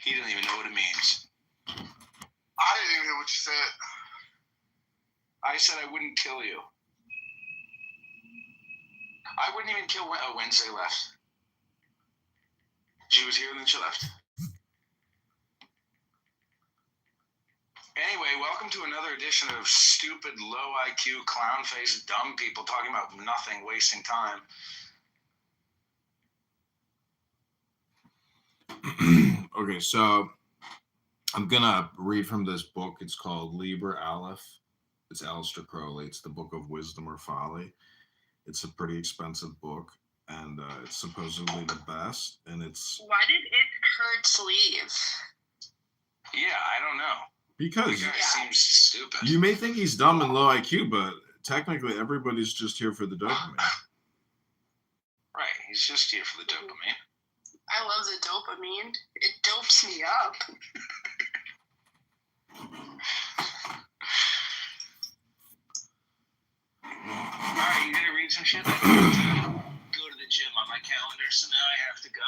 He didn't even know what it means. I didn't even hear what you said. I said I wouldn't kill you. I wouldn't even kill Wednesday left. She was here and then she left. Anyway, welcome to another edition of stupid, low IQ, clown-faced, dumb people talking about nothing, wasting time. Okay, so I'm gonna read from this book. It's called Liber Aleph. It's Aleister Crowley. It's the Book of Wisdom or Folly. It's a pretty expensive book, and it's supposedly the best. And it's why did it hurt to leave? Yeah, I don't know. Because the guy seems stupid. You may think he's dumb and low IQ, but technically everybody's just here for the dopamine. Right, he's just here for the dopamine. I love the dopamine. It dopes me up. Alright, you gonna read some shit? I have to go to the gym on my calendar, so now I have to go.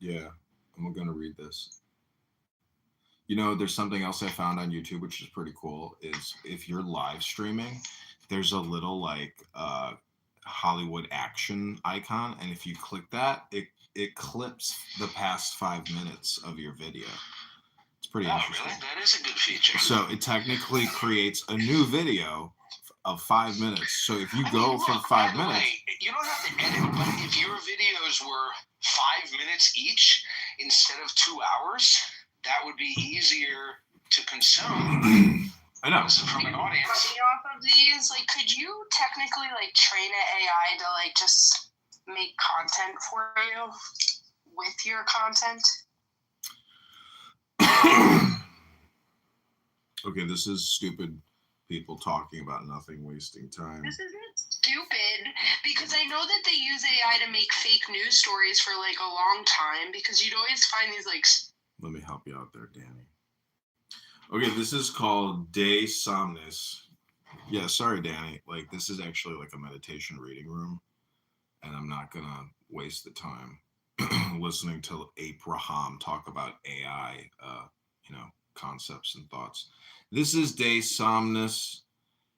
Yeah, I'm gonna read this. You know, there's something else I found on YouTube, which is pretty cool, is if you're live streaming, there's a little like Hollywood action icon, and if you click that, it clips the past 5 minutes of your video. It's pretty interesting. Really? That is a good feature. So it technically creates a new video of 5 minutes. So if you go for 5 minutes, you don't have to edit, but if your videos were 5 minutes each instead of 2 hours, that would be easier to consume. I know. From an audience. Running off of these, like, could you technically like train an AI to like just make content for you with your content? Okay, this is stupid people talking about nothing, wasting time. This isn't stupid, because I know that they use AI to make fake news stories for like a long time, because you'd always find these like... Let me help you out there, Danny. Okay, this is called De Somnis. Yeah, sorry, Danny. Like, this is actually like a meditation reading room, and I'm not gonna waste the time listening to Abraham talk about AI, concepts and thoughts. This is De Somnis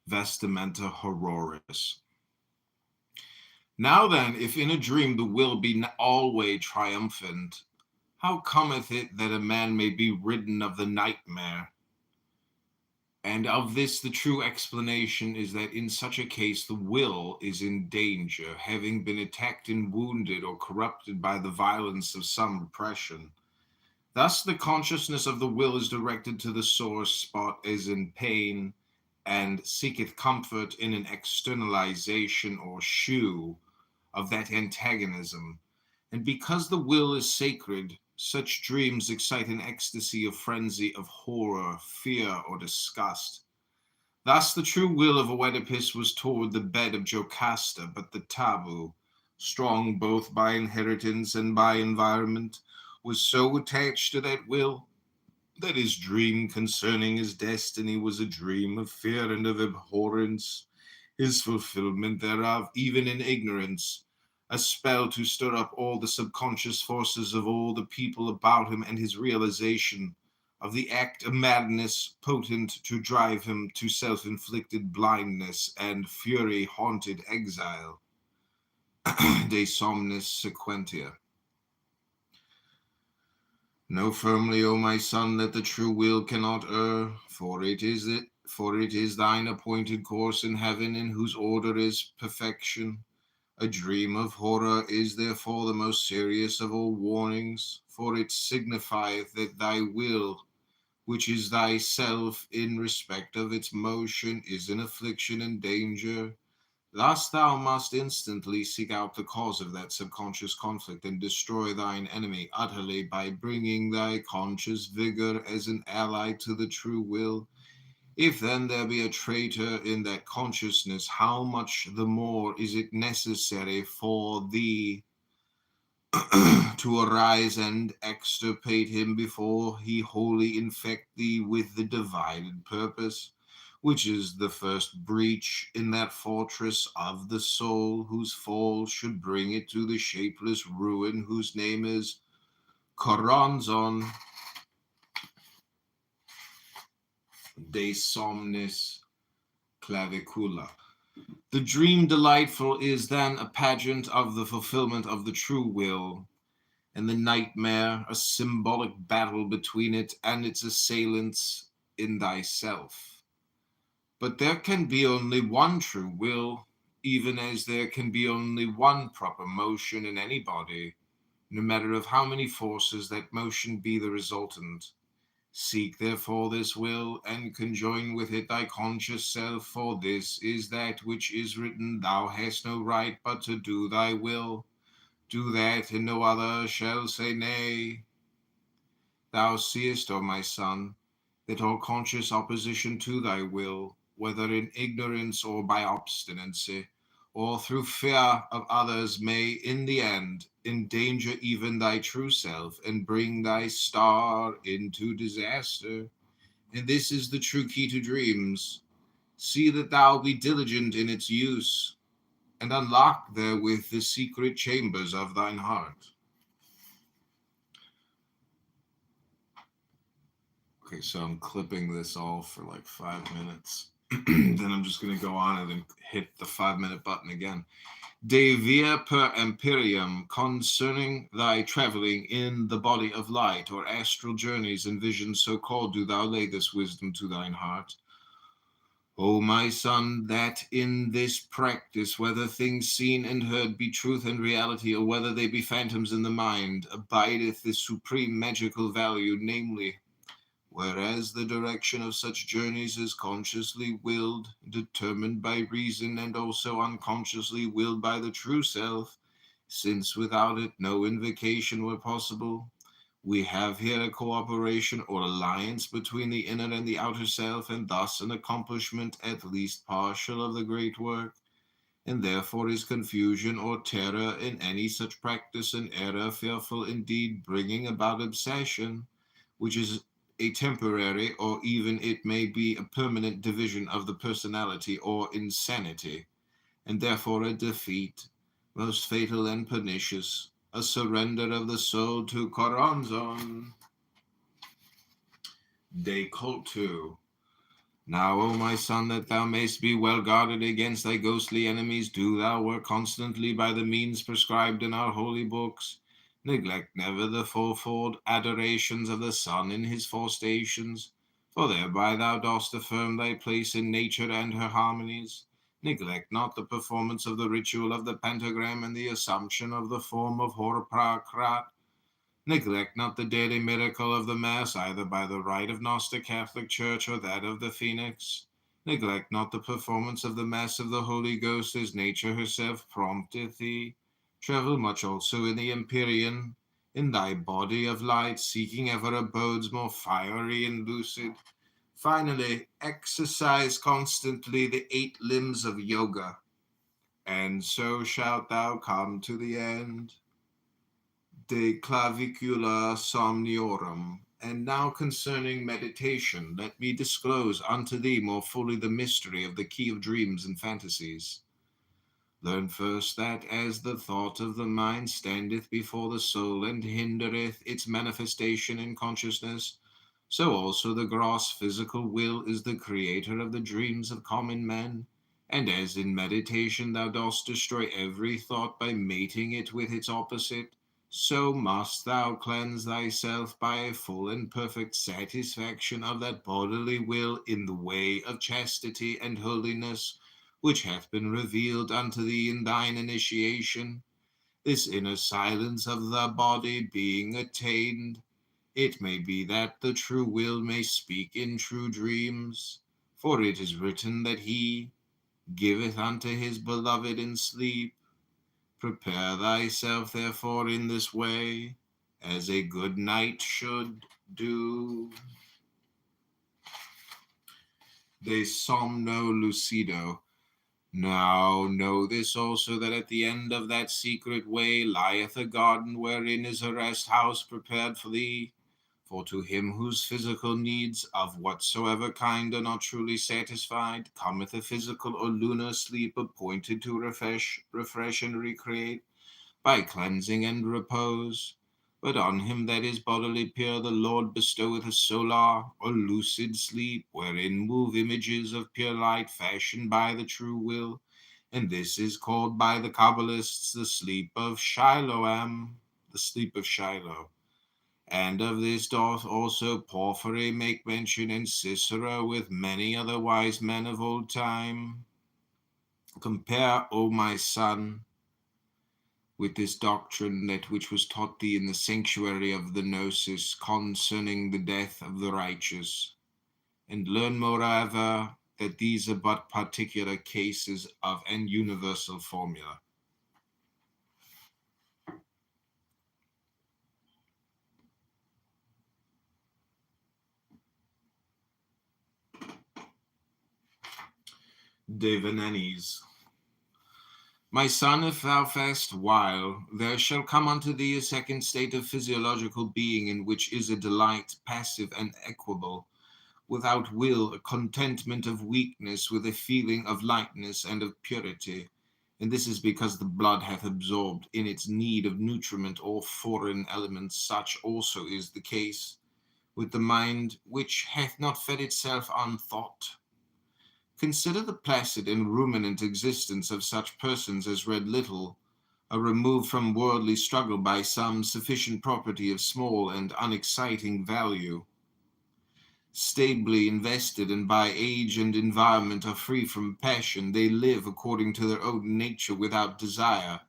Vestimenta Horroris. Now then, if in a dream the will be always triumphant, how cometh it that a man may be ridden of the nightmare? And of this the true explanation is that in such a case the will is in danger, having been attacked and wounded or corrupted by the violence of some repression. Thus the consciousness of the will is directed to the sore spot as in pain, and seeketh comfort in an externalization or shew of that antagonism. And because the will is sacred, such dreams excite an ecstasy of frenzy of horror, fear, or disgust. Thus the true will of Oedipus was toward the bed of Jocasta, but the taboo, strong both by inheritance and by environment, was so attached to that will that his dream concerning his destiny was a dream of fear and of abhorrence, his fulfillment thereof, even in ignorance, a spell to stir up all the subconscious forces of all the people about him, and his realization of the act of madness potent to drive him to self-inflicted blindness and fury-haunted exile. De somnis sequentia. Know firmly, O my son, that the true will cannot err, for it is thine appointed course in heaven, in whose order is perfection. A dream of horror is therefore the most serious of all warnings, for it signifieth that thy will, which is thyself in respect of its motion, is in affliction and danger. Thus thou must instantly seek out the cause of that subconscious conflict and destroy thine enemy utterly by bringing thy conscious vigor as an ally to the true will. If then there be a traitor in that consciousness, how much the more is it necessary for thee to arise and extirpate him before he wholly infect thee with the divided purpose, which is the first breach in that fortress of the soul, whose fall should bring it to the shapeless ruin whose name is Choronzon. De somnis clavicula. The dream delightful is then a pageant of the fulfillment of the true will, and the nightmare a symbolic battle between it and its assailants in thyself. But there can be only one true will, even as there can be only one proper motion in any body, no matter of how many forces that motion be the resultant. Seek therefore this will, and conjoin with it thy conscious self, for this is that which is written, Thou hast no right but to do thy will. Do that, and no other shall say nay. Thou seest, O my son, that all conscious opposition to thy will, whether in ignorance or by obstinacy, or through fear of others, may in the end endanger even thy true self, and bring thy star into disaster. And this is the true key to dreams. See that thou be diligent in its use, and unlock therewith the secret chambers of thine heart. Okay, so I'm clipping this all for like 5 minutes. Then I'm just going to go on it and hit the 5-minute button again. De via per imperium, concerning thy traveling in the body of light, or astral journeys and visions so called, do thou lay this wisdom to thine heart. O my son, that in this practice, whether things seen and heard be truth and reality, or whether they be phantoms in the mind, abideth the supreme magical value, namely, whereas the direction of such journeys is consciously willed, determined by reason, and also unconsciously willed by the true self, since without it no invocation were possible, we have here a cooperation or alliance between the inner and the outer self, and thus an accomplishment at least partial of the great work. And therefore is confusion or terror in any such practice an error, fearful indeed, bringing about obsession, which is a temporary, or even it may be a permanent division of the personality, or insanity, and therefore a defeat, most fatal and pernicious, a surrender of the soul to Coronzon. De cultu. Now, O my son, that thou mayst be well guarded against thy ghostly enemies, do thou work constantly by the means prescribed in our holy books. Neglect never the fourfold adorations of the sun in his four stations, for thereby thou dost affirm thy place in nature and her harmonies. Neglect not the performance of the ritual of the pentagram and the assumption of the form of Horaprakrat. Neglect not the daily miracle of the Mass, either by the rite of Gnostic Catholic Church or that of the Phoenix. Neglect not the performance of the Mass of the Holy Ghost, as nature herself prompteth thee. Travel much also in the Empyrean, in thy body of light, seeking ever abodes more fiery and lucid. Finally, exercise constantly the 8 limbs of yoga, and so shalt thou come to the end. De clavicula somniorum. And now concerning meditation, let me disclose unto thee more fully the mystery of the key of dreams and fantasies. Learn first that as the thought of the mind standeth before the soul and hindereth its manifestation in consciousness, so also the gross physical will is the creator of the dreams of common men. And as in meditation thou dost destroy every thought by mating it with its opposite, so must thou cleanse thyself by a full and perfect satisfaction of that bodily will in the way of chastity and holiness, which hath been revealed unto thee in thine initiation. This inner silence of the body being attained, it may be that the true will may speak in true dreams. For it is written that he giveth unto his beloved in sleep. Prepare thyself therefore in this way, as a good knight should do. De somno lucido. Now know this also, that at the end of that secret way lieth a garden, wherein is a rest house prepared for thee. For to him whose physical needs of whatsoever kind are not truly satisfied, cometh a physical or lunar sleep appointed to refresh and recreate by cleansing and repose. But on him that is bodily pure the Lord bestoweth a solar or lucid sleep, wherein move images of pure light fashioned by the true will, and this is called by the Kabbalists the sleep of Shiloam, the sleep of Shiloh. And of this doth also Porphyry make mention, and Cicero with many other wise men of old time. Compare, O my son, with this doctrine that which was taught thee in the sanctuary of the Gnosis concerning the death of the righteous, and learn moreover that these are but particular cases of an universal formula. Devanenis. My son, if thou fast while, there shall come unto thee a second state of physiological being, in which is a delight passive and equable, without will, a contentment of weakness, with a feeling of lightness and of purity. And this is because the blood hath absorbed in its need of nutriment all foreign elements. Such also is the case with the mind, which hath not fed itself on thought. Consider the placid and ruminant existence of such persons as read little, are removed from worldly struggle by some sufficient property of small and unexciting value, stably invested, and by age and environment are free from passion. They live according to their own nature without desire,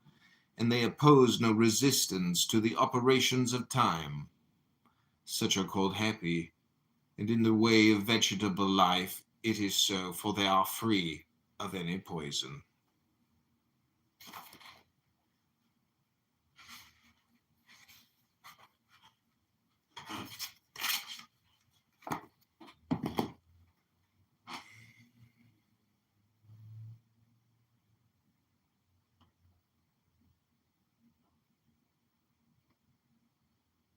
and they oppose no resistance to the operations of time. Such are called happy, and in the way of vegetable life it is so, for they are free of any poison.